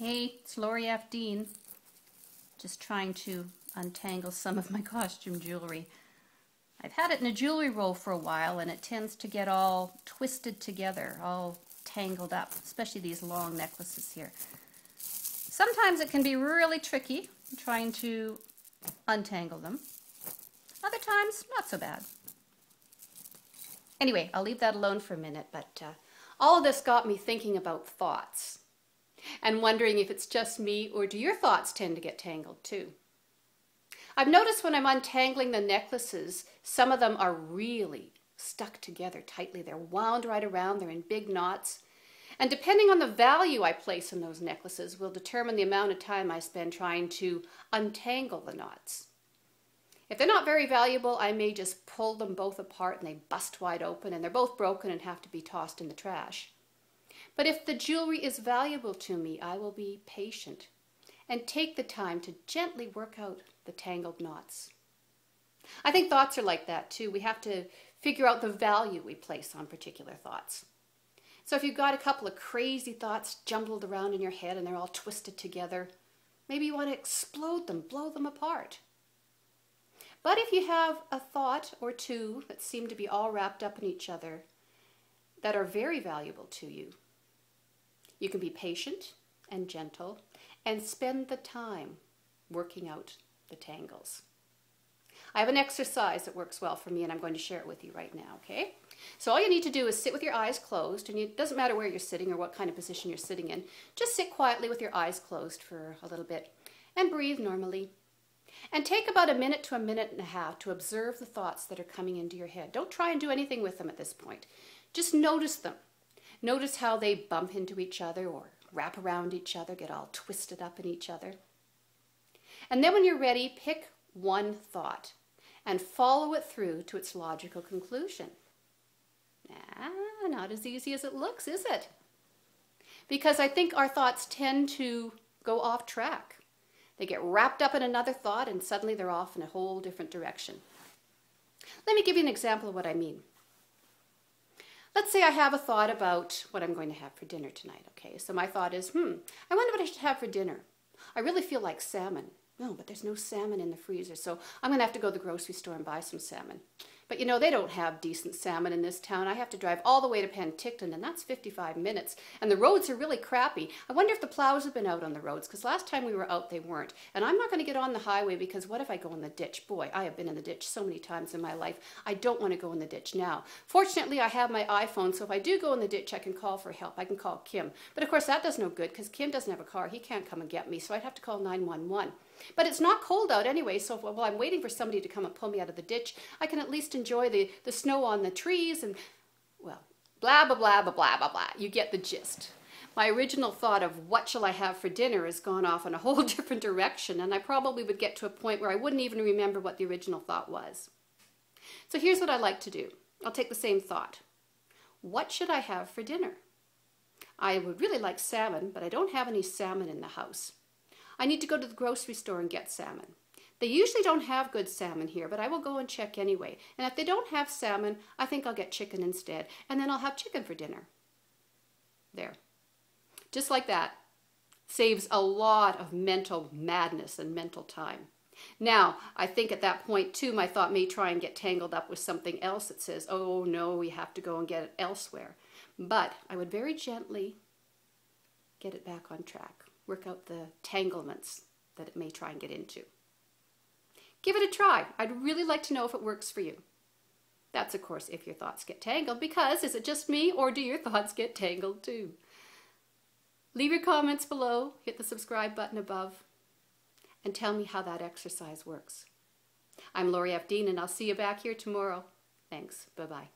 Hey, it's Lori F. Dean. Just trying to untangle some of my costume jewelry. I've had it in a jewelry roll for a while and it tends to get all twisted together, all tangled up, especially these long necklaces here. Sometimes it can be really tricky trying to untangle them. Other times, not so bad. Anyway, I'll leave that alone for a minute, but all of this got me thinking about thoughts and wondering if it's just me or do your thoughts tend to get tangled too? I've noticed when I'm untangling the necklaces, some of them are really stuck together tightly. They're wound right around, they're in big knots. And depending on the value I place in those necklaces will determine the amount of time I spend trying to untangle the knots. If they're not very valuable, I may just pull them both apart and they bust wide open and they're both broken and have to be tossed in the trash. But if the jewelry is valuable to me, I will be patient and take the time to gently work out the tangled knots. I think thoughts are like that too. We have to figure out the value we place on particular thoughts. So if you've got a couple of crazy thoughts jumbled around in your head and they're all twisted together, maybe you want to explode them, blow them apart. But if you have a thought or two that seem to be all wrapped up in each other that are very valuable to you, you can be patient and gentle and spend the time working out the tangles. I have an exercise that works well for me and I'm going to share it with you right now, okay? So all you need to do is sit with your eyes closed, and it doesn't matter where you're sitting or what kind of position you're sitting in. Just sit quietly with your eyes closed for a little bit and breathe normally. And take about a minute to a minute and a half to observe the thoughts that are coming into your head. Don't try and do anything with them at this point. Just notice them. Notice how they bump into each other or wrap around each other, get all twisted up in each other. And then when you're ready, pick one thought and follow it through to its logical conclusion. Not as easy as it looks, is it? Because I think our thoughts tend to go off track. They get wrapped up in another thought and suddenly they're off in a whole different direction. Let me give you an example of what I mean. Let's say I have a thought about what I'm going to have for dinner tonight, okay? So my thought is, I wonder what I should have for dinner. I really feel like salmon. No, but there's no salmon in the freezer, so I'm going to have to go to the grocery store and buy some salmon. But you know, they don't have decent salmon in this town. I have to drive all the way to Penticton, and that's 55 minutes. And the roads are really crappy. I wonder if the plows have been out on the roads, because last time we were out, they weren't. And I'm not going to get on the highway, because what if I go in the ditch? Boy, I have been in the ditch so many times in my life. I don't want to go in the ditch now. Fortunately, I have my iPhone, so if I do go in the ditch, I can call for help. I can call Kim. But of course, that does no good, because Kim doesn't have a car. He can't come and get me, so I'd have to call 911. But it's not cold out anyway, so while I'm waiting for somebody to come and pull me out of the ditch, I can at least enjoy the snow on the trees and, well, blah, blah, blah, blah, blah, blah, blah. You get the gist. My original thought of what shall I have for dinner has gone off in a whole different direction, and I probably would get to a point where I wouldn't even remember what the original thought was. So here's what I like to do. I'll take the same thought. What should I have for dinner? I would really like salmon, but I don't have any salmon in the house. I need to go to the grocery store and get salmon. They usually don't have good salmon here, but I will go and check anyway. And if they don't have salmon, I think I'll get chicken instead. And then I'll have chicken for dinner. There. Just like that. Saves a lot of mental madness and mental time. Now, I think at that point too, my thought may try and get tangled up with something else that says, oh no, we have to go and get it elsewhere. But I would very gently get it back on track. Work out the tanglements that it may try and get into. Give it a try. I'd really like to know if it works for you. That's, of course, if your thoughts get tangled, because is it just me or do your thoughts get tangled too? Leave your comments below, hit the subscribe button above, and tell me how that exercise works. I'm Lori F. Dean, and I'll see you back here tomorrow. Thanks. Bye-bye.